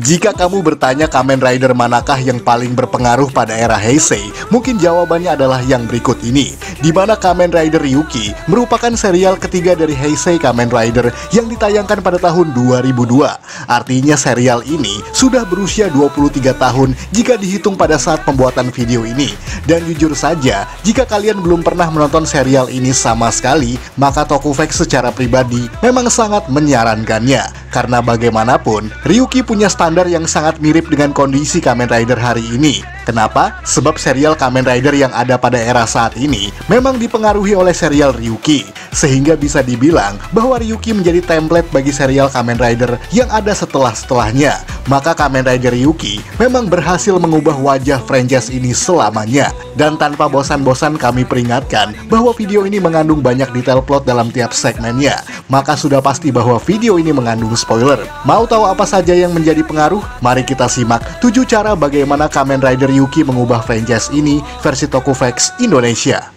Jika kamu bertanya Kamen Rider manakah yang paling berpengaruh pada era Heisei, mungkin jawabannya adalah yang berikut ini, di mana Kamen Rider Ryuki merupakan serial ketiga dari Heisei Kamen Rider yang ditayangkan pada tahun 2002. Artinya serial ini sudah berusia 23 tahun jika dihitung pada saat pembuatan video ini. Dan jujur saja, jika kalian belum pernah menonton serial ini sama sekali, maka Tokufex secara pribadi memang sangat menyarankannya. Karena bagaimanapun, Ryuki punya standar yang sangat mirip dengan kondisi Kamen Rider hari ini. Kenapa? Sebab serial Kamen Rider yang ada pada era saat ini memang dipengaruhi oleh serial Ryuki, sehingga bisa dibilang bahwa Ryuki menjadi template bagi serial Kamen Rider yang ada setelahnya. Maka Kamen Rider Ryuki memang berhasil mengubah wajah franchise ini selamanya. Dan tanpa bosan-bosan kami peringatkan bahwa video ini mengandung banyak detail plot dalam tiap segmennya. Maka sudah pasti bahwa video ini mengandung spoiler. Mau tahu apa saja yang menjadi pengaruh? Mari kita simak 7 cara bagaimana Kamen Rider Ryuki mengubah franchise ini versi Tokufex Indonesia.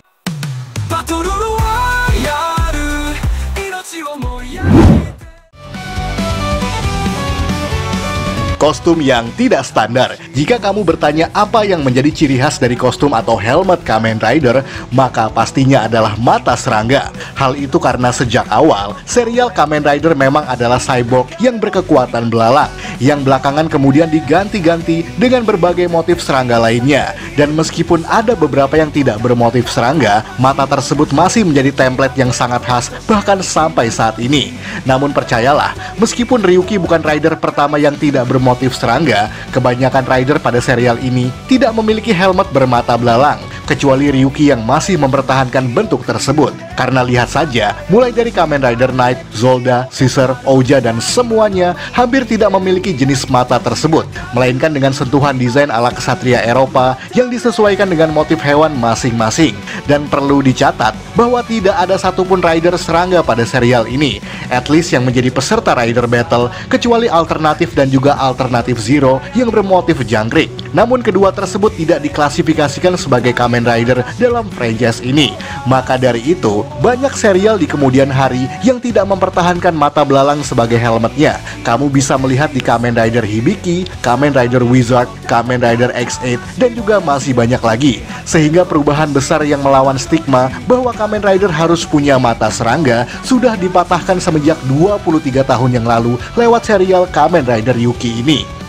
Kostum yang tidak standar. Jika kamu bertanya apa yang menjadi ciri khas dari kostum atau helmet Kamen Rider, maka pastinya adalah mata serangga. Hal itu karena sejak awal, serial Kamen Rider memang adalah cyborg yang berkekuatan belalang, yang belakangan kemudian diganti-ganti dengan berbagai motif serangga lainnya. Dan meskipun ada beberapa yang tidak bermotif serangga, mata tersebut masih menjadi template yang sangat khas bahkan sampai saat ini. Namun percayalah, meskipun Ryuki bukan rider pertama yang tidak bermotif serangga, kebanyakan rider pada serial ini tidak memiliki helmet bermata belalang, kecuali Ryuki yang masih mempertahankan bentuk tersebut. Karena lihat saja, mulai dari Kamen Rider Knight, Zolda, Caesar, Ouja, dan semuanya hampir tidak memiliki jenis mata tersebut, melainkan dengan sentuhan desain ala kesatria Eropa yang disesuaikan dengan motif hewan masing-masing. Dan perlu dicatat bahwa tidak ada satupun rider serangga pada serial ini, at least yang menjadi peserta rider battle, kecuali alternatif dan juga alternatif Zero yang bermotif jangkrik. Namun kedua tersebut tidak diklasifikasikan sebagai Kamen Rider dalam franchise ini. Maka dari itu, banyak serial di kemudian hari yang tidak mempertahankan mata belalang sebagai helmetnya. Kamu bisa melihat di Kamen Rider Hibiki, Kamen Rider Wizard, Kamen Rider X8, dan juga masih banyak lagi. Sehingga perubahan besar yang melawan stigma bahwa Kamen Rider harus punya mata serangga sudah dipatahkan semenjak 23 tahun yang lalu lewat serial Kamen Rider Ryuki ini.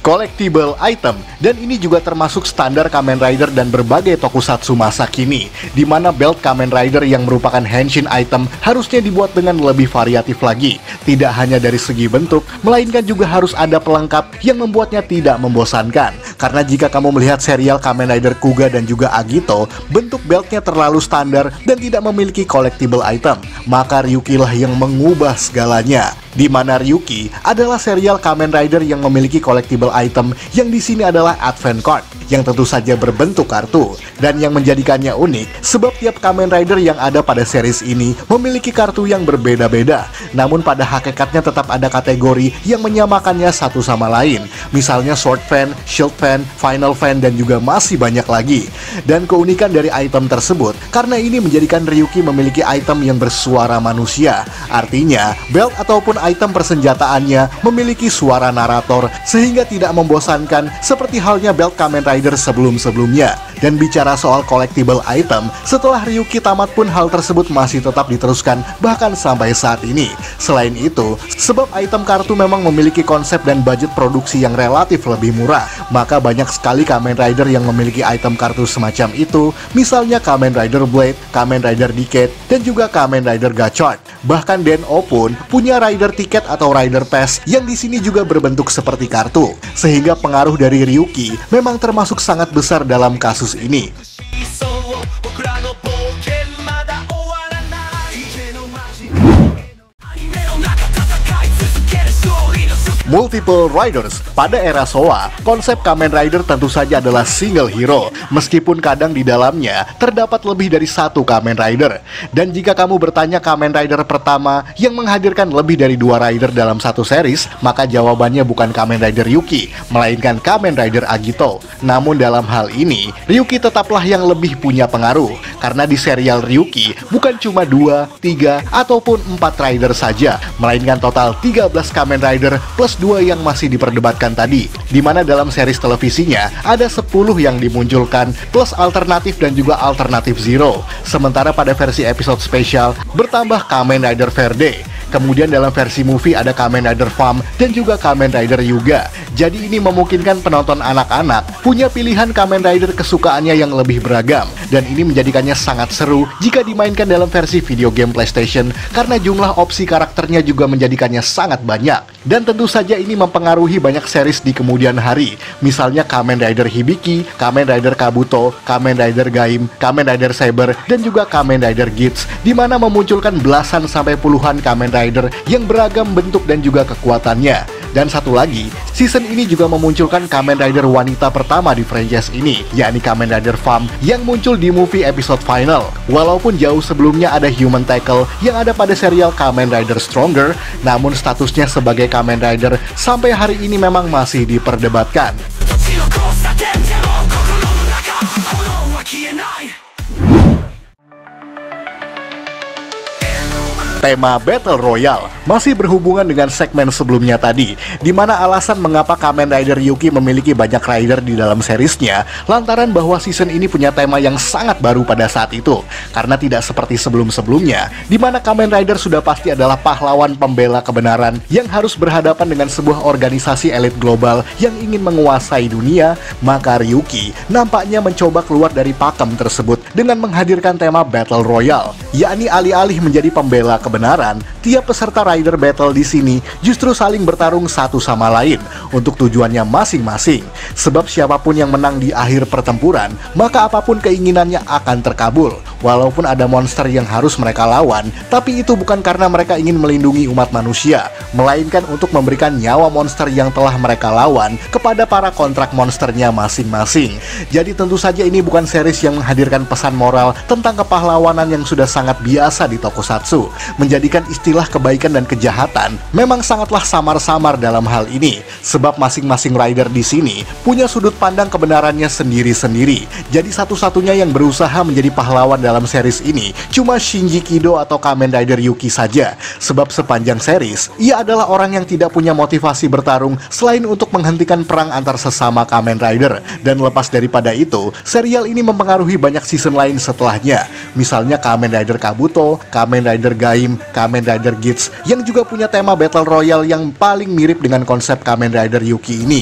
Collectible item, dan ini juga termasuk standar Kamen Rider dan berbagai tokusatsu masa kini, di mana belt Kamen Rider yang merupakan henshin item harusnya dibuat dengan lebih variatif lagi, tidak hanya dari segi bentuk, melainkan juga harus ada pelengkap yang membuatnya tidak membosankan. Karena jika kamu melihat serial Kamen Rider Kuga dan juga Agito, bentuk beltnya terlalu standar dan tidak memiliki collectible item, maka Ryuki lah yang mengubah segalanya. Di mana Ryuki adalah serial Kamen Rider yang memiliki collectible item yang di sini adalah Advent Card, yang tentu saja berbentuk kartu. Dan yang menjadikannya unik, sebab tiap Kamen Rider yang ada pada series ini memiliki kartu yang berbeda-beda. Namun pada hakikatnya tetap ada kategori yang menyamakannya satu sama lain. Misalnya Sword Fan, Shield Fan, Final Fan, dan juga masih banyak lagi. Dan keunikan dari item tersebut, karena ini menjadikan Ryuki memiliki item yang bersuara manusia. Artinya, belt ataupun item persenjataannya memiliki suara narator, sehingga tidak membosankan seperti halnya belt Kamen Rider sebelum-sebelumnya. Dan bicara soal collectible item, setelah Ryuki tamat pun hal tersebut masih tetap diteruskan bahkan sampai saat ini. Selain itu, sebab item kartu memang memiliki konsep dan budget produksi yang relatif lebih murah, maka banyak sekali Kamen Rider yang memiliki item kartu semacam itu, misalnya Kamen Rider Blade, Kamen Rider Decade, dan juga Kamen Rider Gachard. Bahkan Den-O pun punya Rider Ticket atau Rider Pass yang di sini juga berbentuk seperti kartu, sehingga pengaruh dari Ryuki memang termasuk sangat besar dalam kasus ini. Multiple Riders. Pada era Showa, konsep Kamen Rider tentu saja adalah single hero, meskipun kadang di dalamnya terdapat lebih dari satu Kamen Rider. Dan jika kamu bertanya Kamen Rider pertama yang menghadirkan lebih dari 2 rider dalam satu series, maka jawabannya bukan Kamen Rider Ryuki, melainkan Kamen Rider Agito. Namun dalam hal ini, Ryuki tetaplah yang lebih punya pengaruh, karena di serial Ryuki bukan cuma 2, 3, ataupun 4 rider saja, melainkan total 13 Kamen Rider plus 2 yang masih diperdebatkan tadi, dimana dalam series televisinya ada 10 yang dimunculkan plus alternatif dan juga alternatif zero. Sementara pada versi episode spesial bertambah Kamen Rider Verde. Kemudian dalam versi movie ada Kamen Rider Farm dan juga Kamen Rider Yuga. Jadi ini memungkinkan penonton anak-anak punya pilihan Kamen Rider kesukaannya yang lebih beragam. Dan ini menjadikannya sangat seru jika dimainkan dalam versi video game PlayStation, karena jumlah opsi karakternya juga menjadikannya sangat banyak. Dan tentu saja ini mempengaruhi banyak series di kemudian hari. Misalnya Kamen Rider Hibiki, Kamen Rider Kabuto, Kamen Rider Gaim, Kamen Rider Saber, dan juga Kamen Rider Geats, di mana memunculkan belasan sampai puluhan Kamen Rider yang beragam bentuk dan juga kekuatannya. Dan satu lagi, season ini juga memunculkan Kamen Rider wanita pertama di franchise ini, yakni Kamen Rider Farm yang muncul di movie episode final. Walaupun jauh sebelumnya ada Human Tackle yang ada pada serial Kamen Rider Stronger, namun statusnya sebagai Kamen Rider sampai hari ini memang masih diperdebatkan. Tema Battle Royale masih berhubungan dengan segmen sebelumnya tadi, di mana alasan mengapa Kamen Rider Yuki memiliki banyak rider di dalam seriesnya lantaran bahwa season ini punya tema yang sangat baru pada saat itu, karena tidak seperti sebelum-sebelumnya, di mana Kamen Rider sudah pasti adalah pahlawan pembela kebenaran yang harus berhadapan dengan sebuah organisasi elit global yang ingin menguasai dunia. Maka Ryuki nampaknya mencoba keluar dari pakem tersebut dengan menghadirkan tema Battle Royale, yakni alih-alih menjadi pembela kebenaran, tiap peserta rider battle di sini justru saling bertarung satu sama lain untuk tujuannya masing-masing. Sebab siapapun yang menang di akhir pertempuran, maka apapun keinginannya akan terkabul. Walaupun ada monster yang harus mereka lawan, tapi itu bukan karena mereka ingin melindungi umat manusia, melainkan untuk memberikan nyawa monster yang telah mereka lawan kepada para kontrak monsternya masing-masing. Jadi tentu saja ini bukan series yang menghadirkan pesan moral tentang kepahlawanan yang sudah sangat biasa di tokusatsu. Menjadikan istilah kebaikan dan kejahatan memang sangatlah samar-samar dalam hal ini, sebab masing-masing rider di sini punya sudut pandang kebenarannya sendiri-sendiri. Jadi satu-satunya yang berusaha menjadi pahlawan dalam series ini cuma Shinji Kido atau Kamen Rider Yuki saja, sebab sepanjang series ia adalah orang yang tidak punya motivasi bertarung selain untuk menghentikan perang antar sesama Kamen Rider. Dan lepas daripada itu, serial ini mempengaruhi banyak season lain setelahnya, misalnya Kamen Rider Kabuto, Kamen Rider Gaim, Kamen Rider Geats yang juga punya tema Battle Royale yang paling mirip dengan konsep Kamen Rider Yuki ini.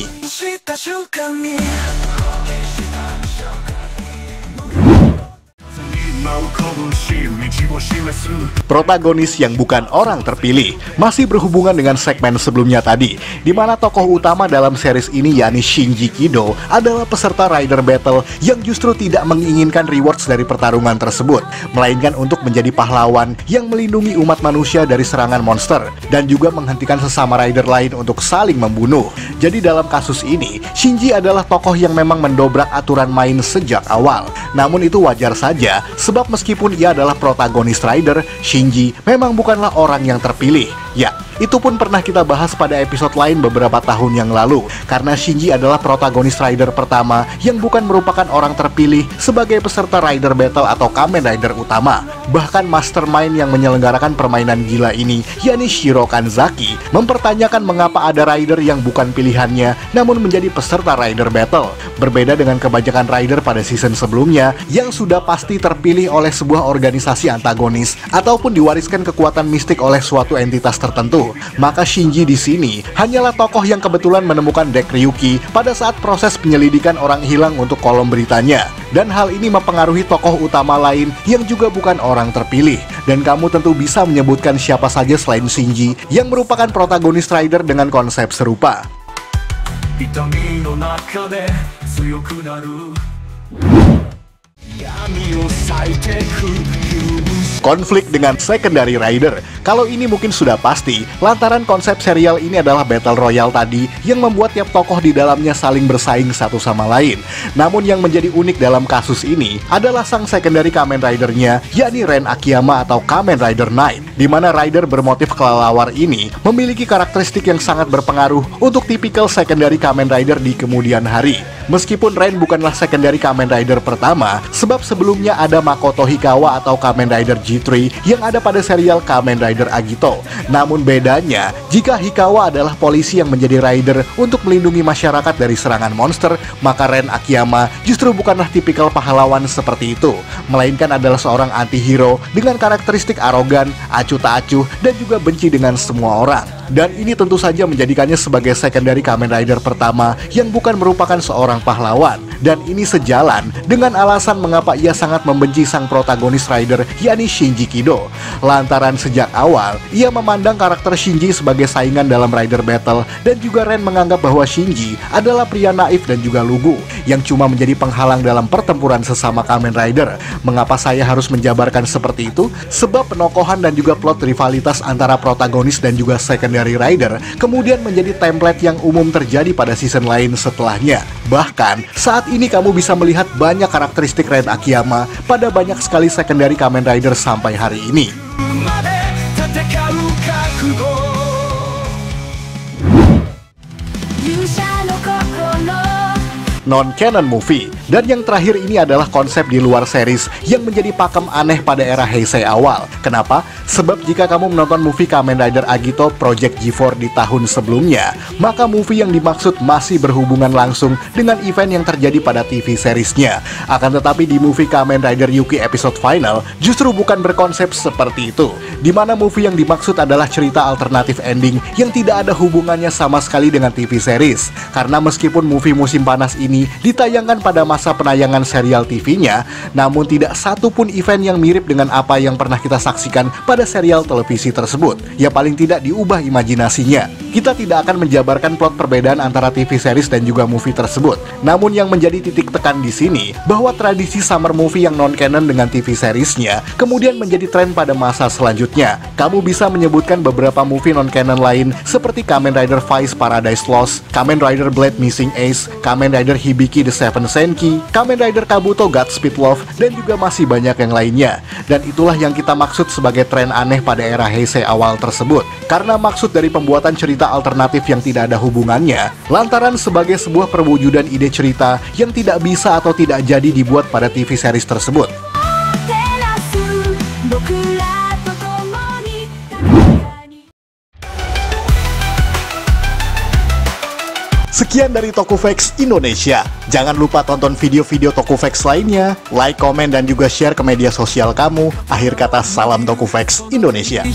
Protagonis yang bukan orang terpilih masih berhubungan dengan segmen sebelumnya tadi, di mana tokoh utama dalam series ini yakni Shinji Kido adalah peserta rider battle yang justru tidak menginginkan rewards dari pertarungan tersebut, melainkan untuk menjadi pahlawan yang melindungi umat manusia dari serangan monster dan juga menghentikan sesama rider lain untuk saling membunuh. Jadi dalam kasus ini, Shinji adalah tokoh yang memang mendobrak aturan main sejak awal. Namun itu wajar saja, sebab meskipun ia adalah protagonis rider, Shinji memang bukanlah orang yang terpilih. Ya, itu pun pernah kita bahas pada episode lain beberapa tahun yang lalu, karena Shinji adalah protagonis rider pertama yang bukan merupakan orang terpilih sebagai peserta rider battle atau Kamen Rider utama. Bahkan mastermind yang menyelenggarakan permainan gila ini, yakni Shiro Kanzaki, mempertanyakan mengapa ada rider yang bukan pilihannya namun menjadi peserta rider battle. Berbeda dengan kebanyakan rider pada season sebelumnya yang sudah pasti terpilih oleh sebuah organisasi antagonis ataupun diwariskan kekuatan mistik oleh suatu entitas tertentu, maka Shinji di sini hanyalah tokoh yang kebetulan menemukan deck Ryuki pada saat proses penyelidikan orang hilang untuk kolom beritanya. Dan hal ini mempengaruhi tokoh utama lain yang juga bukan orang terpilih. Dan kamu tentu bisa menyebutkan siapa saja selain Shinji yang merupakan protagonis rider dengan konsep serupa. Konflik dengan Secondary Rider. Kalau ini mungkin sudah pasti, lantaran konsep serial ini adalah Battle Royale tadi yang membuat tiap tokoh di dalamnya saling bersaing satu sama lain. Namun yang menjadi unik dalam kasus ini adalah sang secondary Kamen Rider-nya, yakni Ren Akiyama atau Kamen Rider Knight, di mana rider bermotif kelelawar ini memiliki karakteristik yang sangat berpengaruh untuk tipikal secondary Kamen Rider di kemudian hari. Meskipun Ren bukanlah secondary Kamen Rider pertama, sebab sebelumnya ada Makoto Hikawa atau Kamen Rider G3 yang ada pada serial Kamen Rider Agito. Namun bedanya, jika Hikawa adalah polisi yang menjadi rider untuk melindungi masyarakat dari serangan monster, maka Ren Akiyama justru bukanlah tipikal pahlawan seperti itu, melainkan adalah seorang anti-hero dengan karakteristik arogan, acuh tak acuh, dan juga benci dengan semua orang. Dan ini tentu saja menjadikannya sebagai secondary Kamen Rider pertama yang bukan merupakan seorang pahlawan. Dan ini sejalan dengan alasan mengapa ia sangat membenci sang protagonis rider, yakni Shinji Kido. Lantaran sejak awal, ia memandang karakter Shinji sebagai saingan dalam rider battle, dan juga Ren menganggap bahwa Shinji adalah pria naif dan juga lugu, yang cuma menjadi penghalang dalam pertempuran sesama Kamen Rider. Mengapa saya harus menjabarkan seperti itu? Sebab penokohan dan juga plot rivalitas antara protagonis dan juga secondary rider kemudian menjadi template yang umum terjadi pada season lain setelahnya. Bahkan, saat ini kamu bisa melihat banyak karakteristik Ren Akiyama pada banyak sekali secondary Kamen Rider sampai hari ini. Non-canon movie. Dan yang terakhir ini adalah konsep di luar series yang menjadi pakem aneh pada era Heisei awal. Kenapa? Sebab jika kamu menonton movie Kamen Rider Agito Project G4 di tahun sebelumnya, maka movie yang dimaksud masih berhubungan langsung dengan event yang terjadi pada TV seriesnya. Akan tetapi di movie Kamen Rider Yuki episode final justru bukan berkonsep seperti itu, di mana movie yang dimaksud adalah cerita alternatif ending yang tidak ada hubungannya sama sekali dengan TV series. Karena meskipun movie musim panas ini ditayangkan pada masa penayangan serial TV-nya, namun tidak satu pun event yang mirip dengan apa yang pernah kita saksikan pada serial televisi tersebut. Ya paling tidak diubah imajinasinya. Kita tidak akan menjabarkan plot perbedaan antara TV series dan juga movie tersebut. Namun yang menjadi titik tekan di sini bahwa tradisi summer movie yang non-canon dengan TV seriesnya kemudian menjadi tren pada masa selanjutnya. Kamu bisa menyebutkan beberapa movie non-canon lain seperti Kamen Rider Vice Paradise Lost, Kamen Rider Blade Missing Ace, Kamen Rider Hibiki The Seven Senki, Kamen Rider Kabuto Godspeed Love, dan juga masih banyak yang lainnya. Dan itulah yang kita maksud sebagai tren aneh pada era Heisei awal tersebut. Karena maksud dari pembuatan cerita alternatif yang tidak ada hubungannya, lantaran sebagai sebuah perwujudan ide cerita yang tidak bisa atau tidak jadi dibuat pada TV series tersebut. Sekian dari Tokufex Indonesia. Jangan lupa tonton video-video Tokufex lainnya, like, komen, dan juga share ke media sosial kamu. Akhir kata, salam Tokufex Indonesia.